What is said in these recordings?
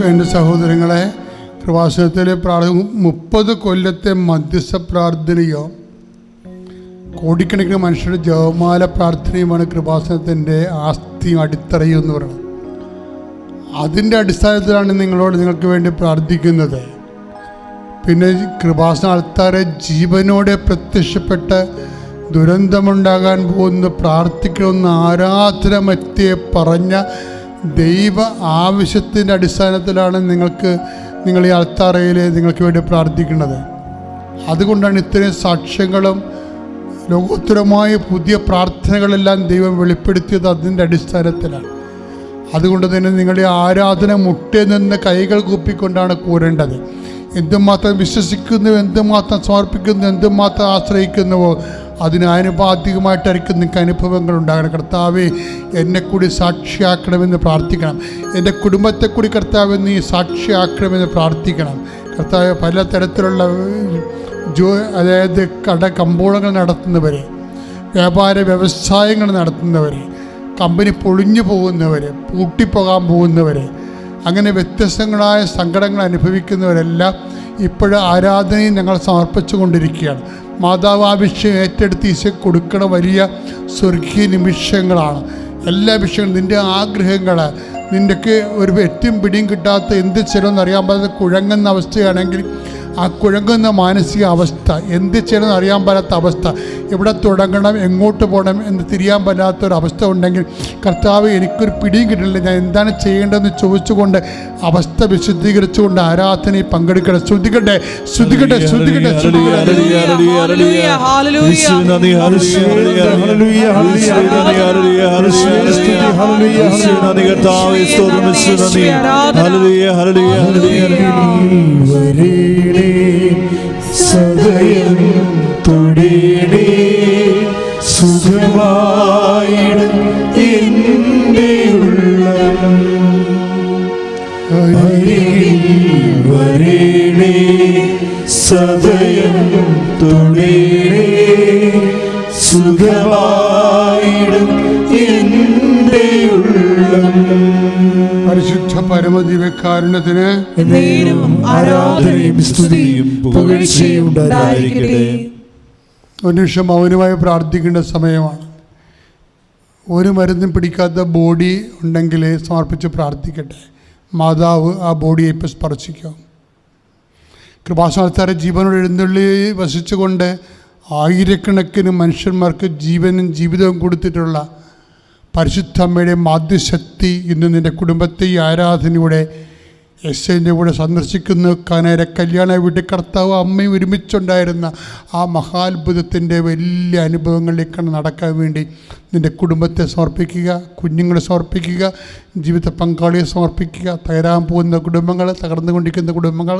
എൻ്റെ സഹോദരങ്ങളെ, കൃപാസനത്തിലെ 30 കൊല്ലത്തെ മധ്യസ്ഥ പ്രാർത്ഥനയോ കോടിക്കണക്കിന് മനുഷ്യരുടെ ജപമാല പ്രാർത്ഥനയുമാണ് കൃപാസനത്തിൻ്റെ ആസ്തിയും അടിത്തറയും എന്ന് പറയുന്നത്. അതിൻ്റെ അടിസ്ഥാനത്തിലാണ് നിങ്ങൾക്ക് വേണ്ടി പ്രാർത്ഥിക്കുന്നത്. പിന്നെ കൃപാസന ആൾക്കാരെ ജീവനോടെ പ്രത്യക്ഷപ്പെട്ട് ദുരന്തമുണ്ടാകാൻ പോകുന്ന പ്രാർത്ഥിക്കണമെന്ന് ആരാധനമധ്യേ പറഞ്ഞ ദൈവ ആവശ്യത്തിൻ്റെ അടിസ്ഥാനത്തിലാണ് നിങ്ങൾ ഈ അൾത്താറയിൽ നിങ്ങൾക്ക് വേണ്ടി പ്രാർത്ഥിക്കുന്നത്. അതുകൊണ്ടാണ് ഇത്രയും സാക്ഷ്യങ്ങളും ലോകോത്തരമായ പുതിയ പ്രാർത്ഥനകളെല്ലാം ദൈവം വെളിപ്പെടുത്തിയത് അതിൻ്റെ അടിസ്ഥാനത്തിലാണ്. അതുകൊണ്ട് തന്നെ നിങ്ങളുടെ ആരാധന മുട്ടേ നിന്ന് കൈകൾ കൂപ്പിക്കൊണ്ടാണ് കൂരേണ്ടത്. എന്തുമാത്രം വിശ്വസിക്കുന്നു, എന്തുമാത്രം സമർപ്പിക്കുന്നു, എന്തുമാത്രം ആശ്രയിക്കുന്നുവോ അതിന് ആനുപാതികമായിട്ടായിരിക്കും നിങ്ങൾക്ക് അനുഭവങ്ങൾ ഉണ്ടാകണം. കർത്താവേ, എന്നെ കൂടി സാക്ഷിയാക്കണമെന്ന് പ്രാർത്ഥിക്കണം. എൻ്റെ കുടുംബത്തെ കൂടി കർത്താവെ നീ സാക്ഷിയാക്കണമെന്ന് പ്രാർത്ഥിക്കണം. കർത്താവ് പലതരത്തിലുള്ള അതായത് കമ്പോളങ്ങൾ നടത്തുന്നവർ, വ്യാപാര വ്യവസായങ്ങൾ നടത്തുന്നവർ, കമ്പനി പൊളിഞ്ഞു പോകുന്നവർ, പൂട്ടിപ്പോകാൻ പോകുന്നവർ, അങ്ങനെ വ്യത്യസ്തങ്ങളായ സങ്കടങ്ങൾ അനുഭവിക്കുന്നവരെല്ലാം ഇപ്പോഴും ആരാധനയും ഞങ്ങൾ സമർപ്പിച്ചു കൊണ്ടിരിക്കുകയാണ്. മാതാവ് ആ വിഷയം ഏറ്റെടുത്ത് ഈശോ കൊടുക്കണ വലിയ സ്വർഗീയ നിമിഷങ്ങളാണ്. എല്ലാ വിഷയങ്ങളും നിൻ്റെ ആഗ്രഹങ്ങൾ, നിൻ്റെക്ക് ഒരു എറ്റും പിടിയും കിട്ടാത്ത എന്ത് ചെയ്യണമെന്ന് അറിയാൻ പറ്റാത്ത കുഴങ്ങുന്ന അവസ്ഥയാണെങ്കിൽ ആ കുഴങ്ങുന്ന മാനസിക അവസ്ഥ, എന്ത് ചെയ്യണമെന്ന് അറിയാൻ പറ്റാത്ത അവസ്ഥ, എവിടെ തുടങ്ങണം, എങ്ങോട്ട് പോകണം എന്ന് തിരിയാൻ പറ്റാത്തൊരവസ്ഥ ഉണ്ടെങ്കിൽ കർത്താവ് എനിക്കൊരു പിടിയും കിട്ടില്ല, ഞാൻ എന്താണ് ചെയ്യേണ്ടതെന്ന് ചോദിച്ചുകൊണ്ട് അവസ്ഥ വിശുദ്ധീകരിച്ചുകൊണ്ട് ആരാധനയിൽ പങ്കെടുക്കണം. ശ്രദ്ധിക്കട്ടെ, ശ്രദ്ധിക്കട്ടെ, ശ്രദ്ധിക്കട്ടെ, സദയം തൊടേടേ സുഖമായിടും എൻ്റെ ഉള്ളം വരേടേ സദയം തൊടേടേ സുഖമായിടും എൻ്റെ ഉള്ളം. പരിശുദ്ധ പരമദിവ്യകാരുണ്യത്തിന് ആരാധനയും സ്തുതിയും പുകഴ്ചയും ഉണ്ടായിരിക്കട്ടെ. ഒരു നിമിഷം മൗനമായി പ്രാർത്ഥിക്കേണ്ട സമയമാണ്. ഒരു മരുന്നും പിടിക്കാത്ത ബോഡി ഉണ്ടെങ്കിൽ സമർപ്പിച്ച് പ്രാർത്ഥിക്കട്ടെ. മാതാവ് ആ ബോഡിയെ ഇപ്പോൾ സ്പർശിക്കും. കൃപാസനത്താരെ ജീവനോട് എഴുന്നള്ളി വസിച്ചുകൊണ്ട് ആയിരക്കണക്കിന് മനുഷ്യന്മാർക്ക് ജീവനും ജീവിതവും കൊടുത്തിട്ടുള്ള പരിശുദ്ധ അമ്മയുടെ മാധ്യശക്തി ഇന്ന് നിൻ്റെ കുടുംബത്തെ ഈ ആരാധനയുടെ യെശയ്യാൻ്റെ കൂടെ സന്ദർശിക്കുന്നു. കാനായിലെ കല്യാണ വീട്ടിൽ കർത്താവ് അമ്മയും ഒരുമിച്ചുണ്ടായിരുന്ന ആ മഹാത്ഭുതത്തിൻ്റെ വലിയ അനുഭവങ്ങളിലേക്കാണ് നടക്കാൻ വേണ്ടി നിൻ്റെ കുടുംബത്തെ സമർപ്പിക്കുക, കുഞ്ഞുങ്ങളെ സമർപ്പിക്കുക, ജീവിത പങ്കാളിയെ സമർപ്പിക്കുക. തകരാൻ പോകുന്ന കുടുംബങ്ങൾ, തകർന്നുകൊണ്ടിരിക്കുന്ന കുടുംബങ്ങൾ,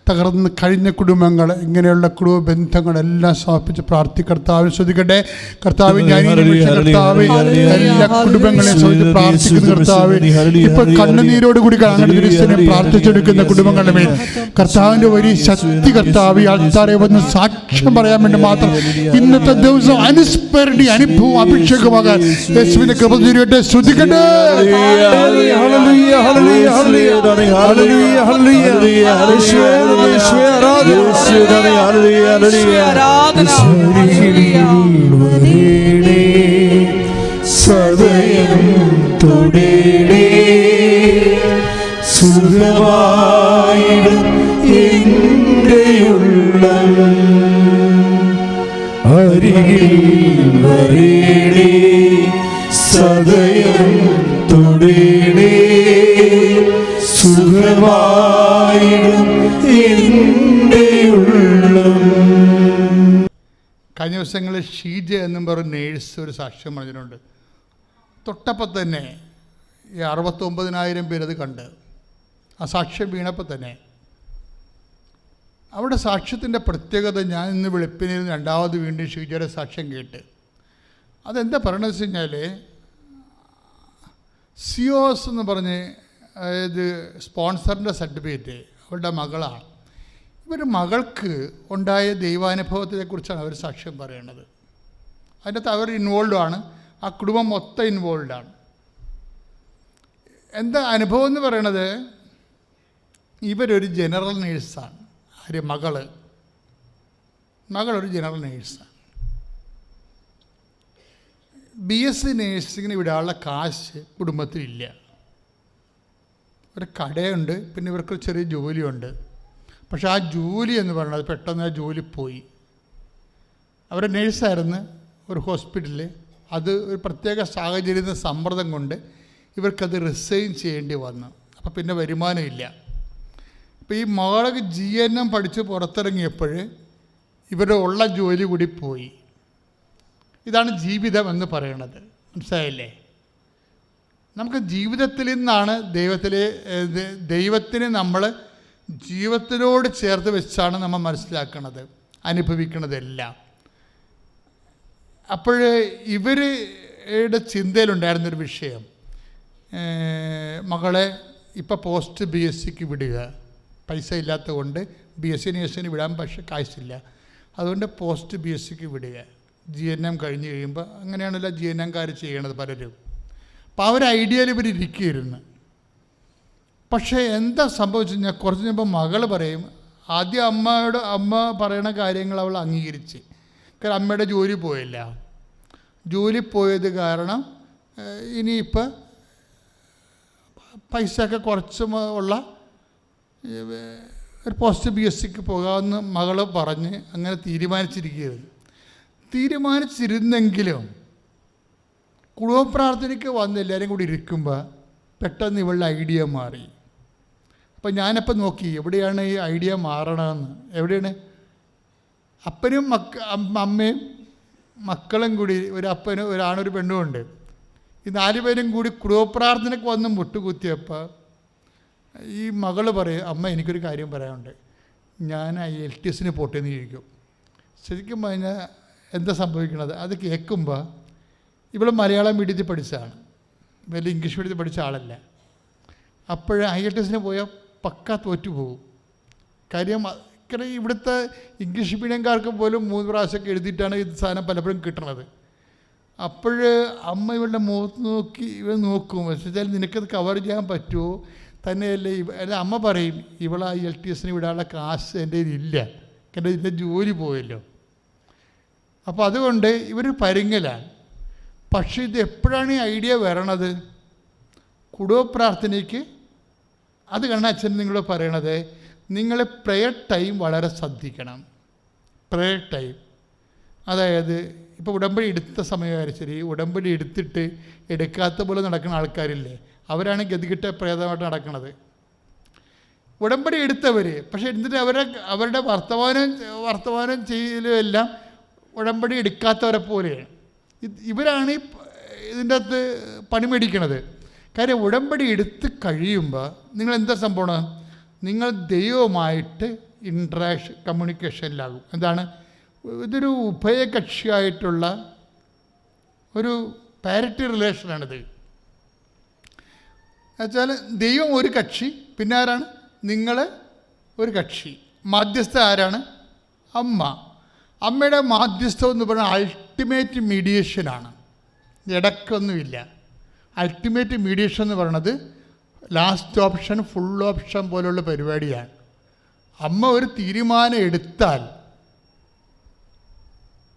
തകർന്ന് കഴിഞ്ഞ കുടുംബങ്ങൾ, ഇങ്ങനെയുള്ള കുടുംബ ബന്ധങ്ങളെല്ലാം സമർപ്പിച്ച് പ്രാർത്ഥിക്കർത്താവിനെ ശ്രദ്ധിക്കട്ടെ. കർത്താവ്, ഞാൻ കർത്താവ് എല്ലാ കുടുംബങ്ങളെയും സമർപ്പിച്ച് പ്രാർത്ഥിക്കുന്ന കർത്താവ് ഇപ്പോൾ കണ്ണുനീരോട് കൂടി അങ്ങനെ പ്രാർത്ഥിച്ചെടുക്കുന്ന കുടുംബങ്ങളുടെ മേൽ കർത്താവിൻ്റെ വലിയ ശക്തി കർത്താവ് ആൾക്കാരെ വന്ന് സാക്ഷ്യം പറയാൻ വേണ്ടി മാത്രം ഇന്നത്തെ ദിവസം അനുസ്മരണീയ അനുഭവം അഭിഷേകമാകാൻ യേശുവിന്റെ കൃപ ചൊരിയട്ടെ. ശ്രദ്ധിക്കട്ടെ. സദയം തൊടേടേ സുഖമായിടും എൻ്റെ ഉള്ളം അരികിൽ വരേടേ സദയം തൊടേടേ സുഖമായിടും എൻ്റെ ഉള്ളം. കഴിഞ്ഞ ദിവസങ്ങളിൽ ഷീജ എന്നും പറഞ്ഞ നേഴ്സ് ഒരു സാക്ഷ്യം പറഞ്ഞിട്ടുണ്ട്. തൊട്ടപ്പം തന്നെ ഈ 69,000 പേരത് കണ്ട് ആ സാക്ഷ്യം വീണപ്പോൾ തന്നെ അവിടെ സാക്ഷ്യത്തിൻ്റെ പ്രത്യേകത, ഞാൻ ഇന്ന് വെളുപ്പിനിൽ രണ്ടാമത് വീണ്ടും ഷീജയുടെ സാക്ഷ്യം കേട്ട് അതെന്താ പറയണമെന്ന് വെച്ച് കഴിഞ്ഞാൽ സിയോസ് എന്ന് പറഞ്ഞ് അതായത് സ്പോൺസറിൻ്റെ സർട്ടിഫിക്കറ്റ് അവരുടെ മകളാണ്. ഇവരുടെ മകൾക്ക് ഉണ്ടായ ദൈവാനുഭവത്തെക്കുറിച്ചാണ് അവർ സാക്ഷ്യം പറയണത്. അതിനകത്ത് അവർ ഇൻവോൾവ് ആണ്, ആ കുടുംബം മൊത്തം ഇൻവോൾവാണ്. എന്താ അനുഭവം എന്ന് പറയണത്? ഇവരൊരു ജനറൽ നേഴ്സാണ്. ആര്? മകളൊരു ജനറൽ നേഴ്സാണ്. BSc നേഴ്സിങ്ങിന് വിടാനുള്ള കാശ് കുടുംബത്തിലില്ല. ഒരു കടയുണ്ട്, പിന്നെ ഇവർക്ക് ചെറിയ ജോലിയുണ്ട്. പക്ഷെ ആ ജോലി എന്ന് പറയുന്നത് പെട്ടെന്ന് ആ ജോലി പോയി. അവരുടെ നേഴ്സായിരുന്നു ഒരു ഹോസ്പിറ്റലിൽ. അത് ഒരു പ്രത്യേക സാഹചര്യത്തിൽ സമ്മർദ്ദം കൊണ്ട് ഇവർക്കത് റിസൈൻ ചെയ്യേണ്ടി വന്നു. അപ്പോൾ പിന്നെ വരുമാനമില്ല. അപ്പോൾ ഈ മകളൊക്കെ GNM പഠിച്ച് പുറത്തിറങ്ങിയപ്പോൾ ഇവരുടെ ഉള്ള ജോലി കൂടി പോയി. ഇതാണ് ജീവിതം എന്ന് പറയണത്. മനസ്സിലായില്ലേ? നമുക്ക് ജീവിതത്തിൽ നിന്നാണ് ദൈവത്തിന് നമ്മൾ ജീവിതത്തിനോട് ചേർത്ത് വെച്ചാണ് നമ്മൾ മനസ്സിലാക്കുന്നത്, അനുഭവിക്കുന്നതെല്ലാം. അപ്പോൾ ഇവരുടെ ചിന്തയിലുണ്ടായിരുന്നൊരു വിഷയം, മകളെ ഇപ്പോൾ പോസ്റ്റ് BScക്ക് വിടുക. പൈസ ഇല്ലാത്തത് കൊണ്ട് BSc നേഴ്സിന് വിടാൻ പക്ഷേ കാശില്ല. അതുകൊണ്ട് പോസ്റ്റ് BScക്ക് വിടുക. GNM കഴിഞ്ഞ് കഴിയുമ്പോൾ അങ്ങനെയാണല്ലോ GNMകാർ ചെയ്യണത് പലരും. അപ്പോൾ ആ ഒരു ഐഡിയയിൽ ഇവരിയ്ക്കുകയായിരുന്നു. പക്ഷേ എന്താ സംഭവിച്ചു കഴിഞ്ഞാൽ കുറച്ച് കഴിയുമ്പോൾ മകൾ പറയും, ആദ്യം അമ്മ പറയണ കാര്യങ്ങൾ അവൾ അംഗീകരിച്ച്. കാരണം അമ്മയുടെ ജോലി പോയില്ല. ജോലി പോയത് കാരണം ഇനിയിപ്പോൾ പൈസയൊക്കെ കുറച്ച് ഉള്ള ഒരു പോസ്റ്റ് BScക്ക് പോകാമെന്ന് മകൾ പറഞ്ഞ് അങ്ങനെ തീരുമാനിച്ചിരുന്നെങ്കിലും കുടുംബപ്രാർത്ഥനയ്ക്ക് വന്ന് എല്ലാവരും കൂടി ഇരിക്കുമ്പോൾ പെട്ടെന്ന് ഇവളുടെ ഐഡിയ മാറി. അപ്പോൾ ഞാനപ്പോൾ നോക്കി എവിടെയാണ് ഈ ഐഡിയ മാറണമെന്ന്. എവിടെയാണ്? അപ്പനും അമ്മയും മക്കളും കൂടി, ഒരു അപ്പനും ഒരാണൊരു പെണ്ണും ഉണ്ട്. ഈ 4 പേരും കൂടി കുടുംബപ്രാർത്ഥനയ്ക്ക് വന്ന് മുട്ടുകുത്തിയപ്പോൾ ഈ മകൾ പറയും, അമ്മ എനിക്കൊരു കാര്യം പറയാനുണ്ട്, ഞാൻ IELTSന് പോട്ടേന്ന് ചോദിക്കും. ശരിക്കും പറഞ്ഞാൽ എന്താ സംഭവിക്കണത്? അത് കേൾക്കുമ്പോൾ ഇവൾ മലയാളം മീഡിയത്തിൽ പഠിച്ചതാണ്, വലിയ ഇംഗ്ലീഷ് മീഡിയത്തിൽ പഠിച്ച ആളല്ല. അപ്പോൾ IELTSന് പോയാൽ പക്ക തോറ്റുപോകും. കാര്യം ഇവിടുത്തെ ഇംഗ്ലീഷ് മീഡിയംകാർക്ക് പോലും 3 പ്രാവശ്യമൊക്കെ എഴുതിയിട്ടാണ് ഇത് സാധനം പലപ്പോഴും കിട്ടണത്. അപ്പോൾ അമ്മ ഇവളുടെ മുഖത്ത് നോക്കി നോക്കും, പക്ഷേ നിനക്കത് കവർ ചെയ്യാൻ പറ്റുമോ? തന്നെയല്ലേ അമ്മ പറയും, ഇവൾ IELTSന് വിടാനുള്ള കാശ് എൻ്റെ കയ്യിലില്ല, കാരണം ഇതിൻ്റെ ജോലി പോയല്ലോ. അപ്പോൾ അതുകൊണ്ട് ഇവർ പരുങ്ങലാണ്. പക്ഷേ ഇത് എപ്പോഴാണ് ഈ ഐഡിയ വരണത്? കുടുംബപ്രാർത്ഥനയ്ക്ക്. അത് കാരണം അച്ഛൻ നിങ്ങൾ പറയണത്, നിങ്ങൾ പ്രെയർ ടൈം വളരെ ശ്രദ്ധിക്കണം. പ്രെയർ ടൈം, അതായത് ഇപ്പോൾ ഉടമ്പടി എടുത്ത സമയമായാലും ശരി, ഉടമ്പടി എടുക്കാത്ത പോലെ നടക്കുന്ന ആൾക്കാരില്ലേ, അവരാണ് ഗതികിട്ട പ്രേതമായിട്ട് നടക്കുന്നത്. ഉടമ്പടി എടുത്തവർ പക്ഷേ എന്നിട്ട് അവരുടെ വർത്തമാനം ചെയ്യലുമെല്ലാം ഉടമ്പടി എടുക്കാത്തവരെ പോലെയാണ്. ഇവരാണ് ഇതിൻ്റെ അകത്ത് പണി മേടിക്കണത്. കാര്യം ഉടമ്പടി എടുത്ത് കഴിയുമ്പോൾ നിങ്ങൾ എന്താ സംഭവമാണ്? നിങ്ങൾ ദൈവവുമായിട്ട് കമ്മ്യൂണിക്കേഷനിലാകും. എന്താണ്? ഇതൊരു ഉഭയകക്ഷിയായിട്ടുള്ള ഒരു പാരിറ്റി റിലേഷനാണിത്. എന്നുവെച്ചാൽ ദൈവം ഒരു കക്ഷി, പിന്നെ ആരാണ്? നിങ്ങൾ ഒരു കക്ഷി. മാധ്യസ്ഥ ആരാണ്? അമ്മയുടെ മാധ്യസ്ഥം എന്ന് പറഞ്ഞാൽ അൾട്ടിമേറ്റ് മീഡിയേഷനാണ്, ഇടയ്ക്കൊന്നുമില്ല. അൾട്ടിമേറ്റ് മീഡിയേഷൻ എന്ന് പറയുന്നത് ലാസ്റ്റ് ഓപ്ഷൻ, ഫുൾ ഓപ്ഷൻ പോലുള്ള പരിപാടിയാണ്. അമ്മ ഒരു തീരുമാനം എടുത്താൽ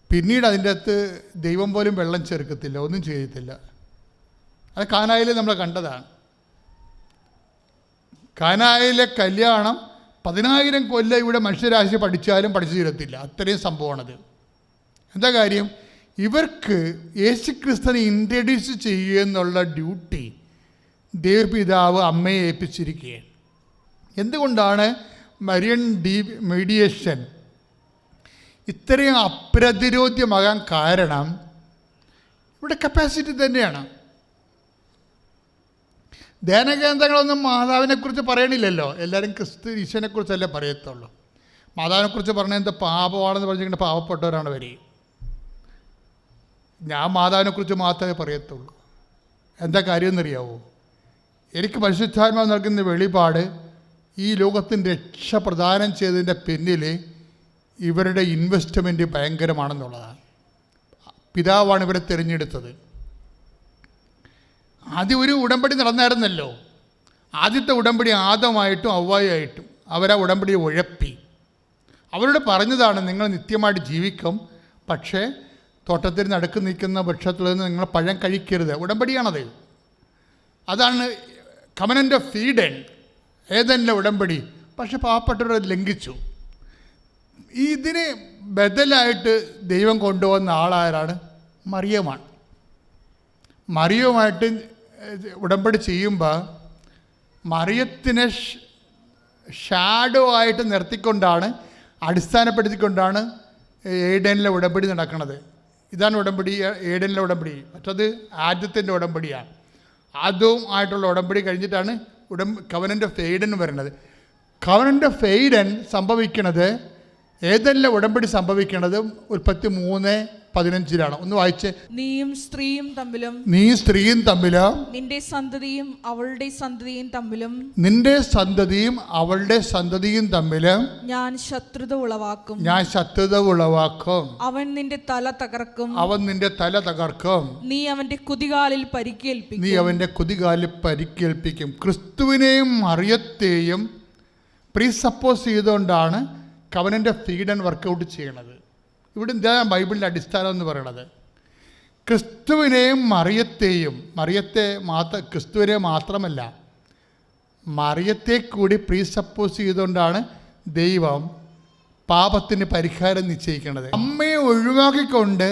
പിന്നീട് അതിൻ്റെ അകത്ത് ദൈവം പോലും വെള്ളം ചേർക്കത്തില്ല, ഒന്നും ചെയ്യത്തില്ല. അത് കാനായിൽ നമ്മൾ കണ്ടതാണ്. കാനായിലെ കല്യാണം 10,000 കൊല്ലം ഇവിടെ മനുഷ്യരാശി പഠിച്ചാലും പഠിച്ചു തീരത്തില്ല, അത്രയും സംഭവമാണത്. എന്താ കാര്യം? ഇവർക്ക് യേശുക്രിസ്തുവിനെ ഇൻട്രൊഡ്യൂസ് ചെയ്യുക എന്നുള്ള ഡ്യൂട്ടി ദൈവപിതാവ് അമ്മയെ ഏൽപ്പിച്ചിരിക്കുകയാണ്. എന്തുകൊണ്ടാണ് മരിയൻ മീഡിയേഷൻ ഇത്രയും അപ്രതിരോധ്യമാകാൻ കാരണം? ഇവിടെ കപ്പാസിറ്റി തന്നെയാണ്. ധ്യാനകേന്ദ്രങ്ങളൊന്നും മാതാവിനെക്കുറിച്ച് പറയണില്ലല്ലോ. എല്ലാവരും ക്രിസ്തു ഈശോനെക്കുറിച്ചല്ലേ പറയത്തുള്ളൂ. മാതാവിനെക്കുറിച്ച് പറഞ്ഞാൽ എന്താ പാപമാണെന്ന് പറഞ്ഞിട്ട് പാവപ്പെട്ടവരാണ് വരിക. ഞാൻ മാതാവിനെക്കുറിച്ച് മാത്രമേ പറയത്തുള്ളൂ. എന്താ കാര്യമെന്നറിയാവോ? എനിക്ക് പരിശുദ്ധാത്മാവ് നൽകുന്ന വെളിപാട് ഈ ലോകത്തിന് രക്ഷ പ്രദാനം ചെയ്തതിൻ്റെ പിന്നിൽ ഇവരുടെ ഇൻവെസ്റ്റ്മെൻറ്റ് ഭയങ്കരമാണെന്നുള്ളതാണ്. പിതാവാണ് ഇവരെ തിരഞ്ഞെടുത്തത്. ആദ്യം ഒരു ഉടമ്പടി നടന്നായിരുന്നല്ലോ. ആദ്യത്തെ ഉടമ്പടി ആദമായിട്ടും ഹവ്വായായിട്ടും അവരാ ഉടമ്പടിയെ ഉഴപ്പി. അവരോട് പറഞ്ഞതാണ്, നിങ്ങൾ നിത്യമായിട്ട് ജീവിക്കും, പക്ഷേ തോട്ടത്തിൽ നടുക്ക് നിൽക്കുന്ന വൃക്ഷത്തിൽ നിന്ന് നിങ്ങൾ പഴം കഴിക്കരുത്. ഉടമ്പടിയാണത്. അതാണ് കവനൻ്റ് ഓഫ് ഈഡൻ, ഏദനിലെ ഉടമ്പടി. പക്ഷെ പാവപ്പെട്ടവർ അത് ലംഘിച്ചു. ഇതിന് ബദലായിട്ട് ദൈവം കൊണ്ടുവന്ന ആളാരാണ്? മറിയമാണ്. മറിയവുമായിട്ട് ഉടമ്പടി ചെയ്യുമ്പോൾ മറിയത്തിനെ ഷാഡോ ആയിട്ട് നിർത്തിക്കൊണ്ടാണ്, അടിസ്ഥാനപ്പെടുത്തിക്കൊണ്ടാണ് ഏഡനിലെ ഉടമ്പടി നടക്കുന്നത്. ഇതാണ് ഉടമ്പടി, ഏഡനിലെ ഉടമ്പടി. മറ്റത് ആദ്യത്തിൻ്റെ ഉടമ്പടിയാണ്. അതും ആയിട്ടുള്ള ഉടമ്പടി കഴിഞ്ഞിട്ടാണ് കവനൻ്റ് ഓഫ് ഏഡൻ വരുന്നത്. കവനൻ്റ് ഓഫ് ഏഡൻ സംഭവിക്കുന്നത്, ഏതെല്ലാം ഉടമ്പടി സംഭവിക്കുന്നത് ഉൽപ്പത്തി 3:15 ഒന്ന് വായിച്ച്. നീയും സ്ത്രീയും തമ്മിലും നിന്റെ സന്തതിയും അവളുടെ സന്തതിയും തമ്മിലും ഞാൻ ശത്രുത ഉളവാക്കും. അവൻ നിന്റെ തല തകർക്കും. നീ അവന്റെ കുതികാലിൽ പരിക്കേൽപ്പിക്കും. ക്രിസ്തുവിനെയും മറിയത്തെയും പ്രീസപ്പോസ് ചെയ്തുകൊണ്ടാണ് കവനൻ്റ് ഓഫ് ഈഡൻ വർക്കൗട്ട് ചെയ്യണത്. ഇവിടെ എന്താണ് ബൈബിളിൻ്റെ അടിസ്ഥാനം എന്ന് പറയണത്? ക്രിസ്തുവിനെയും മറിയത്തെയും, ക്രിസ്തുവിനെ മാത്രമല്ല മറിയത്തെ കൂടി പ്രീസപ്പോസ് ചെയ്തുകൊണ്ടാണ് ദൈവം പാപത്തിന് പരിഹാരം നിശ്ചയിക്കുന്നത്. അമ്മയെ ഒഴിവാക്കിക്കൊണ്ട്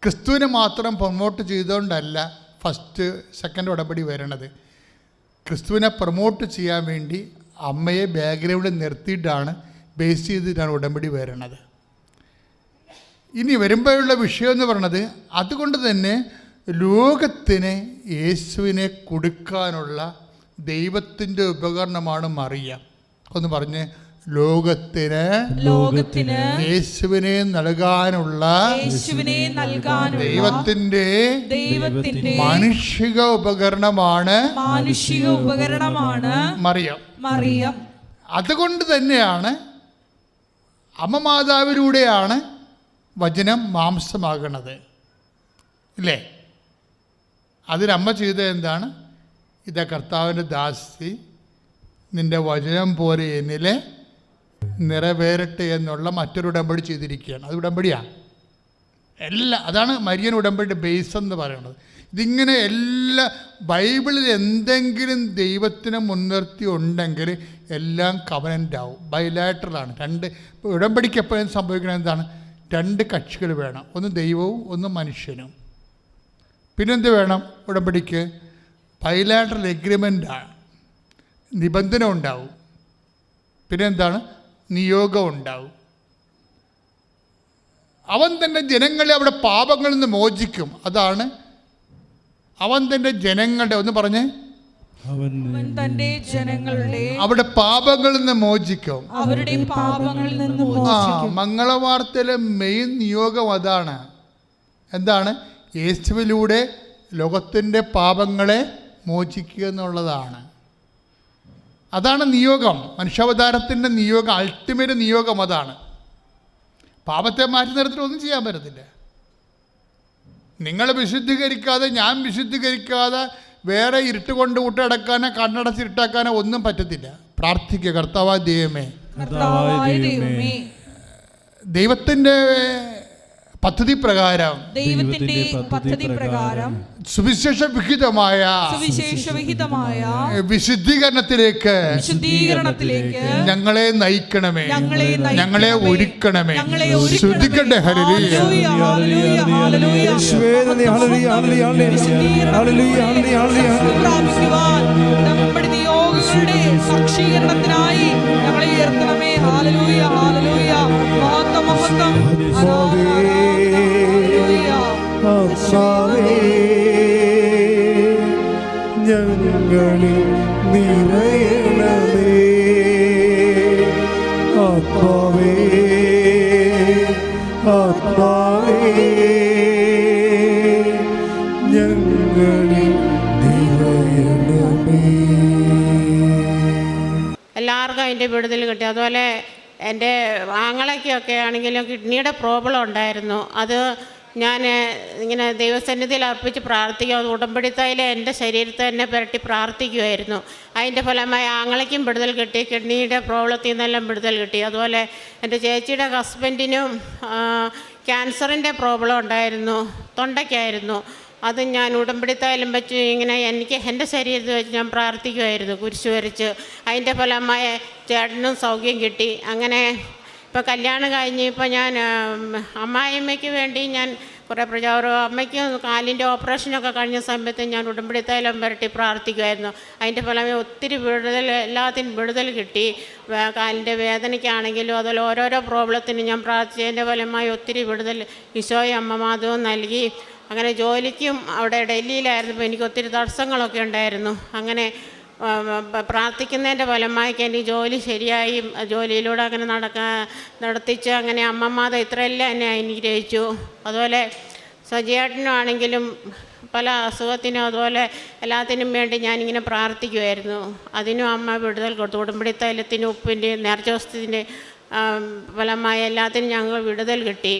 ക്രിസ്തുവിനെ മാത്രം പ്രൊമോട്ട് ചെയ്തുകൊണ്ടല്ല സെക്കൻഡ് ഉടമ്പടി വരണത്. ക്രിസ്തുവിനെ പ്രൊമോട്ട് ചെയ്യാൻ വേണ്ടി അമ്മയെ ബാക്ക്ഗ്രൗണ്ടിൽ നിർത്തിയിട്ടാണ്, ബേസ് ചെയ്തിട്ടാണ് ഉടമ്പടി വരണത്. ഇനി വരുമ്പോഴുള്ള വിഷയം എന്ന് പറയുന്നത്, അതുകൊണ്ട് തന്നെ ലോകത്തിന് യേശുവിനെ കൊടുക്കാനുള്ള ദൈവത്തിൻ്റെ ഉപകരണമാണ് മറിയ. ഒന്ന് പറഞ്ഞ്, ലോകത്തിന് യേശുവിനെ നൽകാനുള്ള ദൈവത്തിന്റെ മാനുഷിക ഉപകരണമാണ് മറിയം. അതുകൊണ്ട് തന്നെയാണ് അമ്മ മാതാവിലൂടെയാണ് വചനം മാംസമാകണത്, ഇല്ലേ? അതിനമ്മ ചെയ്തത് എന്താണ്? ഇതാ കർത്താവിൻ്റെ ദാസി, നിൻ്റെ വചനം പോലെ എന്നിലെ നിറവേറട്ടെ എന്നുള്ള മറ്റൊരു ഉടമ്പടി ചെയ്തിരിക്കുകയാണ്. അത് ഉടമ്പടിയാണ്. അതാണ് മരിയൻ ഉടമ്പടിയുടെ ബേസ് എന്ന് പറയുന്നത്. ഇതിങ്ങനെ ബൈബിളിൽ എന്തെങ്കിലും ദൈവത്തിനെ മുൻനിർത്തി ഉണ്ടെങ്കിൽ എല്ലാം കവനൻ്റ് ആവും. ബൈലാറ്ററലാണ്. ഉടമ്പടിക്ക് എപ്പോഴും സംഭവിക്കുന്നത് എന്താണ്? 2 കക്ഷികൾ വേണം. ഒന്ന് ദൈവവും ഒന്ന് മനുഷ്യനും. പിന്നെന്ത് വേണം ഉടമ്പടിക്ക്? ബൈലാറ്ററൽ എഗ്രിമെൻ്റാണ്. നിബന്ധന ഉണ്ടാവും. പിന്നെന്താണ്? നിയോഗം ഉണ്ടാവും. അവൻ തൻ്റെ ജനങ്ങളെ അവിടെ പാപങ്ങളിൽ നിന്ന് മോചിക്കും. അതാണ് അവൻ തൻ്റെ ജനങ്ങളുടെ, ഒന്ന് പറഞ്ഞേ, അവൻ തന്റെ ജനങ്ങളുടെ അവിടെ പാപങ്ങളിൽ നിന്ന് മോചിക്കും. അവരുടെ പാപങ്ങളിൽ നിന്ന് മോചിക്കും. മംഗളവാർത്തയിലെ മെയിൻ നിയോഗം അതാണ്. എന്താണ്? യേശുവിലൂടെ ലോകത്തിൻ്റെ പാപങ്ങളെ മോചിക്കുക എന്നുള്ളതാണ്. അതാണ് നിയോഗം. മനുഷ്യാവതാരത്തിൻ്റെ നിയോഗം, അൾട്ടിമേറ്റ് നിയോഗം അതാണ്. പാപത്തെ മാറ്റി നിർത്തിയിട്ട് ഒന്നും ചെയ്യാൻ പറ്റത്തില്ല. നിങ്ങൾ വിശുദ്ധീകരിക്കാതെ, ഞാൻ വിശുദ്ധീകരിക്കാതെ വേറെ ഇരുട്ട് കൊണ്ട് കൂട്ടടക്കാനോ കണ്ണടച്ച് ഇരുട്ടാക്കാനോ ഒന്നും പറ്റത്തില്ല. പ്രാർത്ഥിക്കുക, കർത്താവായ ദൈവമേ, ദൈവത്തിൻ്റെ പദ്ധതി പ്രകാരം സുവിശേഷ വിഹിതമായ വിശുദ്ധീകരണത്തിലേക്ക് ഞങ്ങളെ നയിക്കണമേ, ഞങ്ങളെ ഒരുക്കണമേ. ശ്രദ്ധിക്കട്ടെ. സാക്ഷീകരണത്തിനായി ഞങ്ങളെ ഉയർത്തണമേ. Hallelujah, hallelujah. മഹത്വം, മഹത്വം. ഞങ്ങളിൽ നിറയണമേ. ആത്മാവേ, ആത്മാവേ, ഞങ്ങളിൽ നിറയണമേ. എല്ലാവർക്കും അതിൻ്റെ വിടുതൽ കിട്ടി. അതുപോലെ എൻ്റെ ആങ്ങളയ്ക്കൊക്കെ ആണെങ്കിലും കിഡ്നിയുടെ പ്രോബ്ലം ഉണ്ടായിരുന്നു. അത് ഞാൻ ഇങ്ങനെ ദൈവസന്നിധിയിൽ അർപ്പിച്ച് പ്രാർത്ഥിക്കുക, ഉടമ്പടി തൈലം എൻ്റെ ശരീരത്തെ തന്നെ പുരട്ടി പ്രാർത്ഥിക്കുമായിരുന്നു. അതിൻ്റെ ഫലമായി ആങ്ങളയ്ക്കും വിടുതൽ കിട്ടി, കിഡ്നിയുടെ പ്രോബ്ലത്തിൽ നിന്നെല്ലാം വിടുതൽ കിട്ടി. അതുപോലെ എൻ്റെ ചേച്ചിയുടെ ഹസ്ബൻഡിനും ക്യാൻസറിൻ്റെ പ്രോബ്ലം ഉണ്ടായിരുന്നു, തൊണ്ടയ്ക്കായിരുന്നു. അത് ഞാൻ ഉടമ്പടി തൈലം വെച്ച് ഇങ്ങനെ എനിക്ക് എൻ്റെ ശരീരത്തിൽ വെച്ച് ഞാൻ പ്രാർത്ഥിക്കുമായിരുന്നു, കുരിശ് വരച്ച്. അതിൻ്റെ ഫലമായി ചേട്ടനും സൗഖ്യം കിട്ടി. അങ്ങനെ ഇപ്പോൾ കല്യാണം കഴിഞ്ഞ് ഇപ്പോൾ ഞാൻ അമ്മായിയമ്മയ്ക്ക് വേണ്ടി ഞാൻ കുറേ അമ്മയ്ക്ക് കാലിൻ്റെ ഓപ്പറേഷനൊക്കെ കഴിഞ്ഞ സമയത്ത് ഞാൻ ഉടമ്പടി തൈലം പുരട്ടി പ്രാർത്ഥിക്കുമായിരുന്നു. അതിൻ്റെ ഫലമായി ഒത്തിരി വിടുതൽ, എല്ലാത്തിനും വിടുതൽ കിട്ടി. കാലിൻ്റെ വേദനയ്ക്കാണെങ്കിലും അതുപോലെ ഓരോരോ പ്രോബ്ലത്തിനും ഞാൻ പ്രാർത്ഥിച്ചതിൻ്റെ ഫലമായി ഒത്തിരി വിടുതൽ ഈശോയും അമ്മ മാധവും നൽകി. അങ്ങനെ ജോലിക്കും അവിടെ ഡൽഹിയിലായിരുന്നപ്പോൾ എനിക്ക് ഒത്തിരി തടസ്സങ്ങളൊക്കെ ഉണ്ടായിരുന്നു. അങ്ങനെ പ്രാർത്ഥിക്കുന്നതിൻ്റെ ഫലമായി എനിക്ക് ജോലി ശരിയായി, ജോലിയിലൂടെ അങ്ങനെ നടത്തിച്ച് അങ്ങനെ അമ്മമാത ഇത്രയെല്ലാം എന്നെ അനുഗ്രഹിച്ചു. അതുപോലെ സജിയേട്ടനും ആണെങ്കിലും പല അസുഖത്തിനും അതുപോലെ എല്ലാത്തിനും വേണ്ടി ഞാനിങ്ങനെ പ്രാർത്ഥിക്കുമായിരുന്നു. അതിനും അമ്മ വിടുതൽ കൊടുത്തു. ഉടമ്പടി തൈലത്തിനും ഉപ്പിൻ്റെയും നേർച്ചവസ്തുവിൻ്റെ ഫലമായി എല്ലാത്തിനും ഞങ്ങൾ വിടുതൽ കിട്ടി.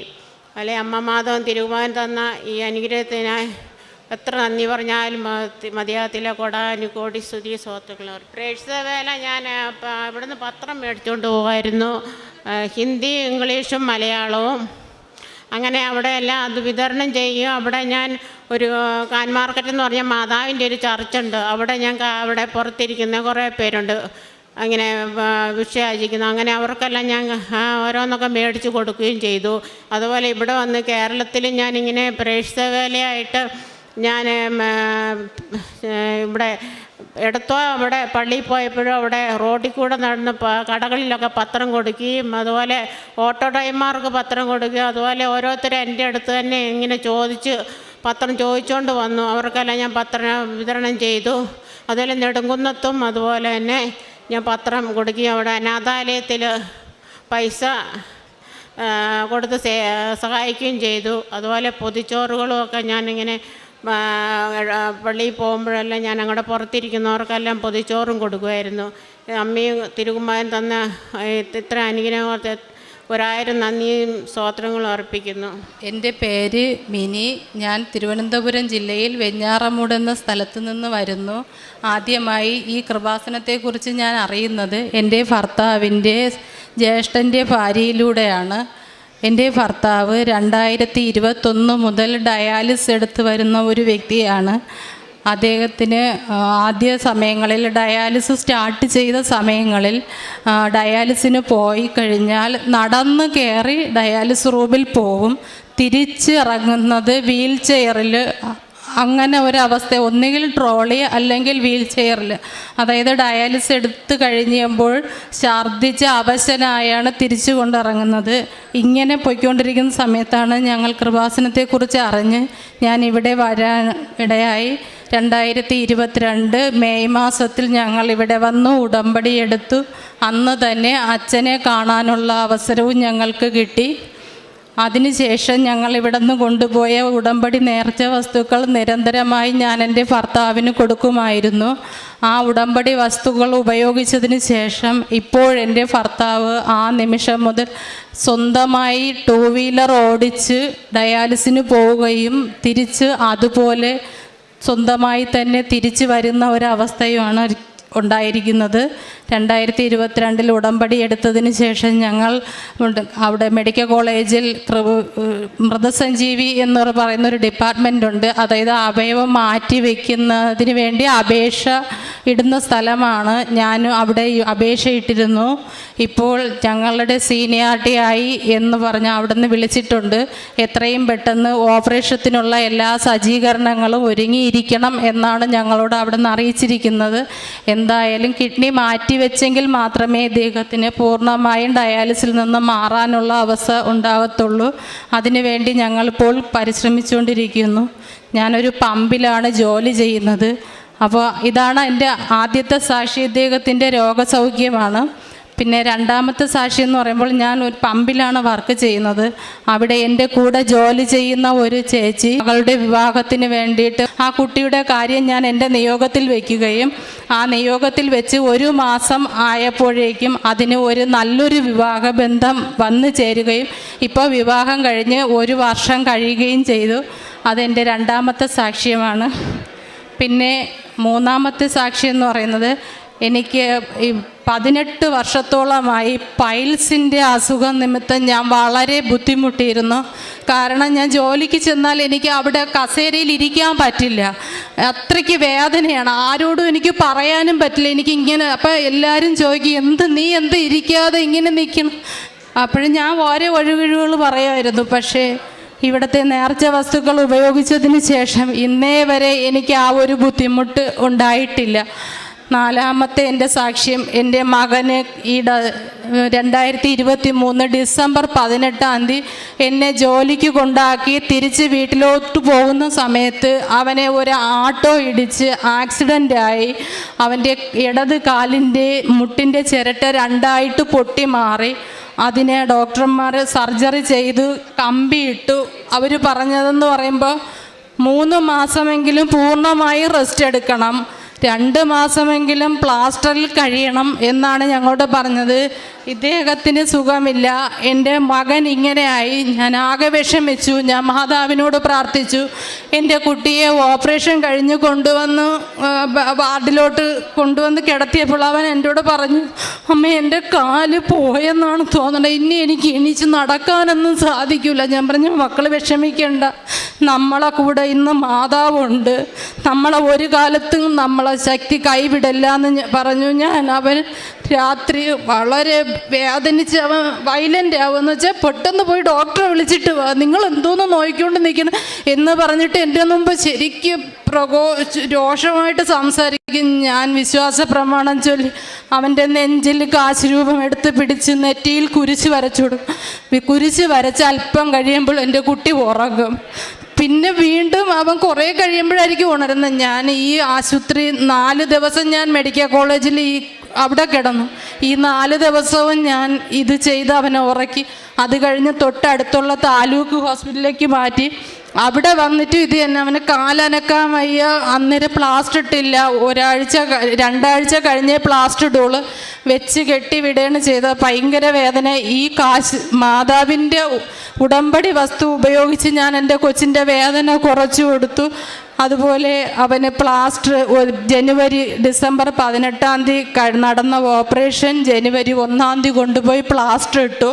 അല്ലെ അമ്മ മാധവൻ തിരുവാൻ തന്ന ഈ അനുഗ്രഹത്തിനായി എത്ര നന്ദി പറഞ്ഞാലും മതിയാകത്തില്ല. കോടാനുകോടി സ്തുതി സ്വത്തുക്കൾ. പ്രേക്ഷിത വേല ഞാൻ ഇവിടുന്ന് പത്രം മേടിച്ചുകൊണ്ട് പോകുമായിരുന്നു, ഹിന്ദി, ഇംഗ്ലീഷും മലയാളവും. അങ്ങനെ അവിടെ എല്ലാം അത് വിതരണം ചെയ്യും. അവിടെ ഞാൻ ഒരു കാൻ മാർക്കറ്റ് എന്ന് പറഞ്ഞാൽ മാതാവിൻ്റെ ഒരു ചർച്ചുണ്ട്. അവിടെ ഞാൻ അവിടെ പുറത്തിരിക്കുന്ന കുറേ പേരുണ്ട്, അങ്ങനെ വിഷയാചിക്കുന്നു. അങ്ങനെ അവർക്കെല്ലാം ഞാൻ ഓരോന്നൊക്കെ മേടിച്ച് കൊടുക്കുകയും ചെയ്തു. അതുപോലെ ഇവിടെ വന്ന് കേരളത്തിൽ ഞാനിങ്ങനെ പ്രേക്ഷിത വേലയായിട്ട് ഞാൻ ഇവിടെ എടുത്തോ അവിടെ പള്ളിയിൽ പോയപ്പോഴും അവിടെ റോഡിൽ കൂടെ നടന്ന് കടകളിലൊക്കെ പത്രം കൊടുക്കുകയും അതുപോലെ ഓട്ടോ ഡ്രൈവർമാർക്ക് പത്രം കൊടുക്കുകയും അതുപോലെ ഓരോരുത്തരും എൻ്റെ അടുത്ത് തന്നെ ഇങ്ങനെ പത്രം ചോദിച്ചുകൊണ്ട് വന്നു. അവർക്കെല്ലാം ഞാൻ പത്രം വിതരണം ചെയ്തു. അതുപോലെ നെടുങ്കുന്നത്തും അതുപോലെ തന്നെ ഞാൻ പത്രം കൊടുക്കുകയും അവിടെ അനാഥാലയത്തിൽ പൈസ കൊടുത്ത് സഹായിക്കുകയും ചെയ്തു. അതുപോലെ പൊതിച്ചോറുകളും ഒക്കെ ഞാനിങ്ങനെ പള്ളിയിൽ പോകുമ്പോഴെല്ലാം ഞാൻ അങ്ങോട്ട് പുറത്തിരിക്കുന്നവർക്കെല്ലാം പൊതിച്ചോറും കൊടുക്കുമായിരുന്നു. അമ്മയും തിരുകുമാരൻ തന്ന ഇത്ര അനുഗ്രഹത്തെ 1000 നന്ദിയും സ്തോത്രങ്ങളും അർപ്പിക്കുന്നു. എൻ്റെ പേര് മിനി. ഞാൻ തിരുവനന്തപുരം ജില്ലയിൽ വെഞ്ഞാറമൂട് എന്ന സ്ഥലത്ത് നിന്ന് വരുന്നു. ആദ്യമായി ഈ കൃപാസനത്തെക്കുറിച്ച് ഞാൻ അറിയുന്നത് എൻ്റെ ഭർത്താവിൻ്റെ ജ്യേഷ്ഠൻ്റെ ഭാര്യയിലൂടെയാണ്. എൻ്റെ ഭർത്താവ് 2021 മുതൽ ഡയാലിസിസ് എടുത്ത് വരുന്ന ഒരു വ്യക്തിയാണ്. അദ്ദേഹത്തിന് ആദ്യ സമയങ്ങളിൽ ഡയാലിസിസ് സ്റ്റാർട്ട് ചെയ്ത സമയങ്ങളിൽ ഡയാലിസിന് പോയി കഴിഞ്ഞാൽ നടന്ന് കയറി ഡയാലിസിസ് റൂമിൽ പോകും, തിരിച്ച് ഇറങ്ങുന്നത് വീൽ ചെയറിൽ. അങ്ങനെ ഒരവസ്ഥ, ഒന്നുകിൽ ട്രോളി അല്ലെങ്കിൽ വീൽ ചെയറിൽ. അതായത് ഡയാലിസിസ് എടുത്ത് കഴിയുമ്പോൾ ഛർദ്ദിച്ച് അവശനായാണ് തിരിച്ചു കൊണ്ടിറങ്ങുന്നത്. ഇങ്ങനെ പോയിക്കൊണ്ടിരിക്കുന്ന സമയത്താണ് ഞങ്ങൾ കൃപാസനത്തെക്കുറിച്ച് അറിഞ്ഞ് ഞാൻ ഇവിടെ വരാൻ ഇടയായി. 2022 മെയ് മാസത്തിൽ ഞങ്ങൾ ഇവിടെ വന്നു ഉടമ്പടി എടുത്തു. അന്ന് തന്നെ അച്ഛനെ കാണാനുള്ള അവസരവും ഞങ്ങൾക്ക് കിട്ടി. അതിനുശേഷം ഞങ്ങൾ ഇവിടെ നിന്ന് കൊണ്ടുപോയ ഉടമ്പടി നേർച്ച വസ്തുക്കൾ നിരന്തരമായി ഞാൻ എൻ്റെ ഭർത്താവിന് കൊടുക്കുമായിരുന്നു. ആ ഉടമ്പടി വസ്തുക്കൾ ഉപയോഗിച്ചതിന് ശേഷം ഇപ്പോൾ എൻ്റെ ഭർത്താവ് ആ നിമിഷം മുതൽ സ്വന്തമായി 2 വീലർ ഓടിച്ച് ഡയാലിസിന് പോവുകയും തിരിച്ച് അതുപോലെ സ്വന്തമായി തന്നെ തിരിച്ചു വരുന്ന ഒരവസ്ഥയുമാണ് ഉണ്ടായിരിക്കുന്നത്. 2022 ഉടമ്പടി എടുത്തതിന് ശേഷം ഞങ്ങൾ അവിടെ മെഡിക്കൽ കോളേജിൽ മൃതസഞ്ജീവി എന്ന് പറയുന്നൊരു ഡിപ്പാർട്ട്മെൻ്റ് ഉണ്ട്. അതായത് അവയവം മാറ്റി വയ്ക്കുന്നതിന് വേണ്ടി അപേക്ഷ ഇടുന്ന സ്ഥലമാണ്. ഞാൻ അവിടെ അപേക്ഷ ഇട്ടിരുന്നു. ഇപ്പോൾ ഞങ്ങളുടെ സീനിയാരിറ്റി ആയി എന്ന് പറഞ്ഞ് അവിടെ നിന്ന് വിളിച്ചിട്ടുണ്ട്. എത്രയും പെട്ടെന്ന് ഓപ്പറേഷത്തിനുള്ള എല്ലാ സജ്ജീകരണങ്ങളും ഒരുങ്ങിയിരിക്കണം എന്നാണ് ഞങ്ങളോട് അവിടെ നിന്ന് അറിയിച്ചിരിക്കുന്നത്. എന്തായാലും കിഡ്നി മാറ്റിവെച്ചെങ്കിൽ മാത്രമേ ഇദ്ദേഹത്തിന് പൂർണ്ണമായും ഡയാലിസിൽ നിന്ന് മാറാനുള്ള അവസ്ഥ ഉണ്ടാകത്തുള്ളൂ. അതിനുവേണ്ടി ഞങ്ങളിപ്പോൾ പരിശ്രമിച്ചുകൊണ്ടിരിക്കുന്നു. ഞാനൊരു പമ്പിലാണ് ജോലി ചെയ്യുന്നത്. അപ്പോൾ ഇതാണ് എൻ്റെ ആദ്യത്തെ സാക്ഷി. ഇദ്ദേഹത്തിൻ്റെ രോഗസൗഖ്യമാണ്. പിന്നെ രണ്ടാമത്തെ സാക്ഷി എന്ന് പറയുമ്പോൾ ഞാൻ ഒരു പമ്പിലാണ് വർക്ക് ചെയ്യുന്നത്. അവിടെ എൻ്റെ കൂടെ ജോലി ചെയ്യുന്ന ഒരു ചേച്ചി മകളുടെ വിവാഹത്തിന് വേണ്ടിയിട്ട് ആ കുട്ടിയുടെ കാര്യം ഞാൻ എൻ്റെ നിയോഗത്തിൽ വയ്ക്കുകയും ആ നിയോഗത്തിൽ വെച്ച് 1 മാസം ആയപ്പോഴേക്കും അതിന് ഒരു നല്ലൊരു വിവാഹബന്ധം വന്നു ചേരുകയും ഇപ്പോൾ വിവാഹം കഴിഞ്ഞ് 1 വർഷം കഴിയുകയും ചെയ്തു. അതെൻ്റെ രണ്ടാമത്തെ സാക്ഷ്യമാണ്. പിന്നെ മൂന്നാമത്തെ സാക്ഷി എന്ന് പറയുന്നത്, എനിക്ക് ഈ 18 വർഷത്തോളമായി പൈൽസിൻ്റെ അസുഖം നിമിത്തം ഞാൻ വളരെ ബുദ്ധിമുട്ടിയിരുന്നു. കാരണം ഞാൻ ജോലിക്ക് ചെന്നാൽ എനിക്ക് അവിടെ കസേരയിൽ ഇരിക്കാൻ പറ്റില്ല, അത്രയ്ക്ക് വേദനയാണ്. ആരോടും എനിക്ക് പറയാനും പറ്റില്ല. എനിക്കിങ്ങനെ അപ്പോൾ എല്ലാവരും ചോദിക്കും, നീ എന്ത് ഇരിക്കാതെ ഇങ്ങനെ നിൽക്കണം? അപ്പോഴും ഞാൻ ഓരോ ഒഴിവുകൾ പറയുമായിരുന്നു. പക്ഷേ ഇവിടുത്തെ നേർച്ച വസ്തുക്കൾ ഉപയോഗിച്ചതിന് ശേഷം ഇന്നേ വരെ എനിക്ക് ആ ഒരു ബുദ്ധിമുട്ട് ഉണ്ടായിട്ടില്ല. നാലാമത്തെ എൻ്റെ സാക്ഷ്യം, എൻ്റെ മകന് 2023 ഡിസംബർ 18 എന്നെ ജോലിക്ക് കൊണ്ടാക്കി തിരിച്ച് വീട്ടിലോട്ട് പോകുന്ന സമയത്ത് അവനെ ഒരു ആട്ടോ ഇടിച്ച് ആക്സിഡൻ്റായി. അവൻ്റെ ഇടത് കാലിൻ്റെ മുട്ടിൻ്റെ ചിരട്ട 2ആയിട്ട് പൊട്ടി മാറി. അതിനെ ഡോക്ടർമാർ സർജറി ചെയ്തു, കമ്പിയിട്ടു. അവർ പറഞ്ഞതെന്ന് പറയുമ്പോൾ 3 മാസമെങ്കിലും പൂർണ്ണമായി റെസ്റ്റ് എടുക്കണം, 2 മാസമെങ്കിലും പ്ലാസ്റ്ററിൽ കഴിയണം എന്നാണ് ഞങ്ങളോട് പറഞ്ഞത്. ഇദ്ദേഹത്തിന് സുഖമില്ല. എൻ്റെ മകൻ ഇങ്ങനെയായി. ഞാൻ ആകെ വിഷമിച്ചു. ഞാൻ മാതാവിനോട് പ്രാർത്ഥിച്ചു. എൻ്റെ കുട്ടിയെ ഓപ്പറേഷൻ കഴിഞ്ഞ് കൊണ്ടുവന്ന് വാർഡിലോട്ട് കൊണ്ടുവന്ന് കിടത്തിയപ്പോൾ അവൻ എന്നോട് പറഞ്ഞു, അമ്മ എൻ്റെ കാല് പോയെന്നാണ് തോന്നുന്നത്, ഇനി എനിക്ക് എണീച്ച് നടക്കാനൊന്നും സാധിക്കില്ല. ഞാൻ പറഞ്ഞു, മക്കൾ വിഷമിക്കേണ്ട, നമ്മളെ കൂടെ ഇന്ന് മാതാവുണ്ട്, നമ്മളെ ഒരു കാലത്തും നമ്മളെ ശക്തി കൈവിടില്ല എന്ന് പറഞ്ഞു. അവൻ രാത്രി വളരെ വേദനിച്ച് അവൻ വയലൻ്റ് ആവുമെന്ന് വെച്ചാൽ പെട്ടെന്ന് പോയി ഡോക്ടറെ വിളിച്ചിട്ട് വാ, നിങ്ങൾ എന്തോന്ന് നോക്കിക്കൊണ്ട് നിൽക്കണം എന്ന് പറഞ്ഞിട്ട് എൻ്റെ മുമ്പ് ശരിക്കും രോഷമായിട്ട് സംസാരിക്കും. ഞാൻ വിശ്വാസ പ്രമാണം ചൊല്ലി അവൻ്റെ നെഞ്ചിൽ കാശ് രൂപം എടുത്ത് പിടിച്ച് നെറ്റിയിൽ കുരിശ് വരച്ചു കൊടുക്കും. കുരിശ് വരച്ച് അല്പം കഴിയുമ്പോൾ എൻ്റെ കുട്ടി ഉറങ്ങും. പിന്നെ വീണ്ടും അവൻ കുറേ കഴിയുമ്പോഴായിരിക്കും ഉണരുന്നത്. ഞാൻ ഈ ആശുപത്രി 4 ദിവസം ഞാൻ മെഡിക്കൽ കോളേജിൽ അവിടെ കിടന്നു. ഈ 4 ദിവസവും ഞാൻ ഇത് ചെയ്ത് അവനെ ഉറക്കി. അത് കഴിഞ്ഞ് തൊട്ടടുത്തുള്ള താലൂക്ക് ഹോസ്പിറ്റലിലേക്ക് മാറ്റി. അവിടെ വന്നിട്ട് ഇത് തന്നെ, അവന് കാലനക്കാൻ വയ്യ. അന്നേരം പ്ലാസ്റ്റർ ഇട്ടില്ല. 2 ആഴ്ച കഴിഞ്ഞ് പ്ലാസ്റ്റർ ഇടുള്ളൂ. വെച്ച് കെട്ടി വിടുകയാണ് ചെയ്തത്. ഭയങ്കര വേദന. ഈ കാശ് മാതാവിൻ്റെ ഉടമ്പടി വസ്തു ഉപയോഗിച്ച് ഞാൻ എൻ്റെ കൊച്ചിൻ്റെ വേദന കുറച്ചു കൊടുത്തു. അതുപോലെ അവന് പ്ലാസ്റ്റർ ഡിസംബർ 18 നടന്ന ഓപ്പറേഷൻ ജനുവരി 1 കൊണ്ടുപോയി പ്ലാസ്റ്റർ ഇട്ടു.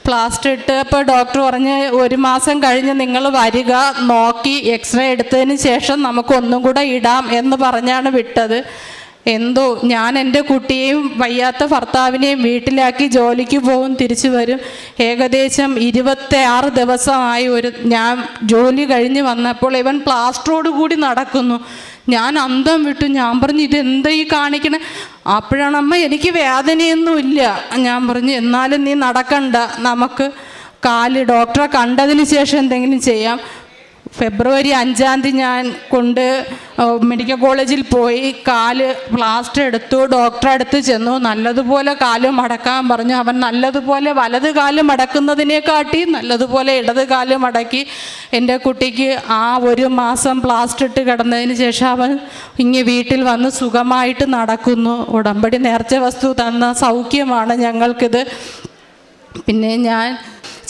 പ്ലാസ്റ്റർ ഇട്ടപ്പോൾ ഡോക്ടർ പറഞ്ഞ് 1 മാസം കഴിഞ്ഞ് നിങ്ങൾ വരിക, നോക്കി എക്സ്റേ എടുത്തതിന് ശേഷം നമുക്ക് ഒന്നും കൂടെ ഇടാം എന്ന് പറഞ്ഞാണ് വിട്ടത്. എന്തോ ഞാൻ എൻ്റെ കുട്ടിയെയും വയ്യാത്ത ഭർത്താവിനെയും വീട്ടിലാക്കി ജോലിക്ക് പോകും, തിരിച്ചു വരും. ഏകദേശം 26 ദിവസമായി ഞാൻ ജോലി കഴിഞ്ഞ് വന്നപ്പോൾ ഇവൻ പ്ലാസ്റ്ററോട് കൂടി നടക്കുന്നു. ഞാൻ അന്തം വിട്ടു. ഞാൻ പറഞ്ഞു, ഇതെന്താ ഈ കാണിക്കണേ? അപ്പോഴാണ്, അമ്മ എനിക്ക് വേദനയൊന്നുമില്ല. ഞാൻ പറഞ്ഞു, എന്നാലും നീ നടക്കണ്ട, നമുക്ക് ഡോക്ടറെ കണ്ടതിന് ശേഷം എന്തെങ്കിലും ചെയ്യാം. ഫെബ്രുവരി 5 ഞാൻ മെഡിക്കൽ കോളേജിൽ പോയി. പ്ലാസ്റ്റർ എടുത്തു. ഡോക്ടറെ അടുത്ത് ചെന്നു. നല്ലതുപോലെ കാല് മടക്കാൻ പറഞ്ഞു. അവൻ നല്ലതുപോലെ വലത് കാല് മടക്കുന്നതിനെക്കാട്ടി നല്ലതുപോലെ ഇടത് കാല് മടക്കി. എൻ്റെ കുട്ടിക്ക് ആ 1 മാസം പ്ലാസ്റ്റർ ഇട്ട് കിടന്നതിന് ശേഷം അവൻ വീട്ടിൽ വന്ന് സുഖമായിട്ട് നടക്കുന്നു. ഉടമ്പടി നേർച്ച വസ്തു തന്ന സൗഖ്യമാണ് ഞങ്ങൾക്കിത്. പിന്നെ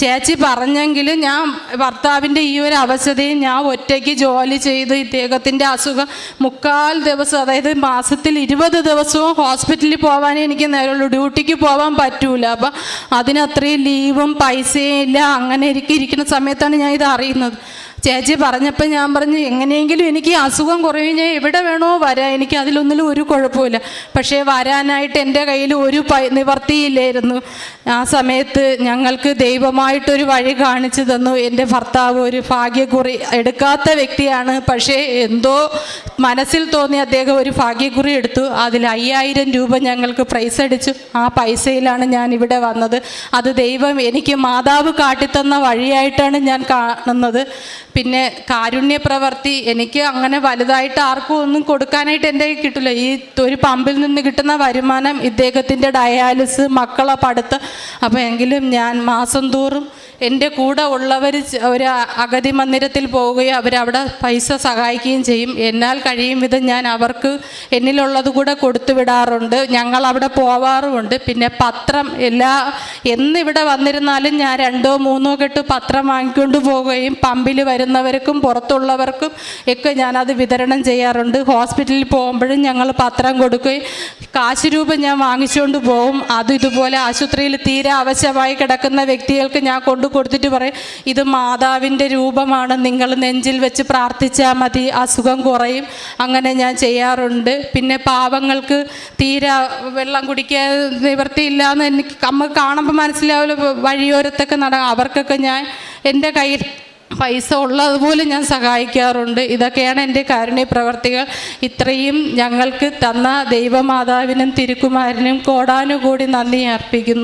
ചേച്ചി പറഞ്ഞെങ്കിലും ഞാൻ ഭർത്താവിൻ്റെ ഈ ഒരു അവസ്ഥയും ഞാൻ ഒറ്റയ്ക്ക് ജോലി ചെയ്ത് ഇദ്ദേഹത്തിൻ്റെ അസുഖം 3/4 ദിവസം, അതായത് മാസത്തിൽ 20 ദിവസവും ഹോസ്പിറ്റലിൽ പോകാനേ എനിക്ക് നേരമുള്ളൂ. ഡ്യൂട്ടിക്ക് പോകാൻ പറ്റൂല. അപ്പം അതിനത്രയും ലീവും പൈസയും ഇല്ല. അങ്ങനെ ഇരിക്കുന്ന സമയത്താണ് ഞാൻ ഇത് അറിയുന്നത്. ചേച്ചി പറഞ്ഞപ്പോൾ ഞാൻ പറഞ്ഞു, എങ്ങനെയെങ്കിലും എനിക്ക് അസുഖം കുറയും, ഞാൻ എവിടെ വേണോ വരാം, എനിക്ക് അതിലൊന്നിലും ഒരു കുഴപ്പമില്ല. പക്ഷേ വരാനായിട്ട് എൻ്റെ കയ്യിൽ ഒരു നിവർത്തിയില്ലായിരുന്നു. ആ സമയത്ത് ഞങ്ങൾക്ക് ദൈവമായിട്ടൊരു വഴി കാണിച്ചു തന്നു. എൻ്റെ ഭർത്താവ് ഒരു ഭാഗ്യക്കുറി എടുക്കാത്ത വ്യക്തിയാണ്. പക്ഷേ എന്തോ മനസ്സിൽ തോന്നി അദ്ദേഹം ഒരു ഭാഗ്യക്കുറി എടുത്തു. അതിൽ 5000 രൂപ ഞങ്ങൾക്ക് പ്രൈസ് അടിച്ചു. ആ പൈസയിലാണ് ഞാൻ ഇവിടെ വന്നത്. അത് ദൈവം എനിക്ക് മാതാവ് കാട്ടിത്തന്ന വഴിയായിട്ടാണ് ഞാൻ കാണുന്നത്. പിന്നെ കാരുണ്യ പ്രവർത്തി എനിക്ക് അങ്ങനെ വലുതായിട്ട് ആർക്കും ഒന്നും കൊടുക്കാനായിട്ട് എൻ്റെ കയ്യിൽ കിട്ടില്ല. ഈ ഒരു പമ്പിൽ നിന്ന് കിട്ടുന്ന വരുമാനം ഇദ്ദേഹത്തിൻ്റെ ഡയാലിസ്, മക്കളെ പഠിത്തം. അപ്പോൾ എങ്കിലും ഞാൻ മാസം തോറും എൻ്റെ കൂടെ ഉള്ളവർ ഒരു അഗതി മന്ദിരത്തിൽ പോവുകയും അവരവിടെ പൈസ സഹായിക്കുകയും ചെയ്യും. എന്നാൽ കഴിയും വിധം ഞാൻ അവർക്ക് എന്നിലുള്ളത് കൂടെ കൊടുത്തു വിടാറുണ്ട്. ഞങ്ങൾ അവിടെ പോവാറുമുണ്ട്. പിന്നെ പത്രം എന്നിവിടെ വന്നിരുന്നാലും ഞാൻ 2-3 കെട്ട് പത്രം വാങ്ങിക്കൊണ്ട് പോവുകയും പമ്പിൽ വരുന്നവർക്കും പുറത്തുള്ളവർക്കും ഒക്കെ ഞാനത് വിതരണം ചെയ്യാറുണ്ട്. ഹോസ്പിറ്റലിൽ പോകുമ്പോഴും ഞങ്ങൾ പത്രം കൊടുക്കുകയും കാശ് രൂപം ഞാൻ വാങ്ങിച്ചുകൊണ്ട് പോകും. അത് ഇതുപോലെ ആശുപത്രിയിൽ തീരെ ആവശ്യമായി കിടക്കുന്ന വ്യക്തികൾക്ക് ഞാൻ കൊടുത്തിട്ട് പറയും, ഇത് മാതാവിൻ്റെ രൂപമാണ്, നിങ്ങൾ നെഞ്ചിൽ വെച്ച് പ്രാർത്ഥിച്ചാൽ മതി, അസുഖം കുറയും. അങ്ങനെ ഞാൻ ചെയ്യാറുണ്ട്. പിന്നെ പാവങ്ങൾക്ക് തീരെ വെള്ളം കുടിക്കാൻ നിവൃത്തിയില്ലാന്ന് നമുക്ക് കാണുമ്പോൾ മനസ്സിലാവില്ല, വഴിയോരത്തൊക്കെ അവർക്കൊക്കെ ഞാൻ എൻ്റെ കയ്യിൽ പൈസ ഉള്ളതുപോലെ ഞാൻ സഹായിക്കാറുണ്ട്. ഇതൊക്കെയാണ് എൻ്റെ കാരുണ്യ പ്രവർത്തികൾ. ഇത്രയും ഞങ്ങൾക്ക് തന്ന ദൈവമാതാവിനും തിരുക്കുമാരനും കോടാനുകൂടി നന്ദി അർപ്പിക്കുന്നു.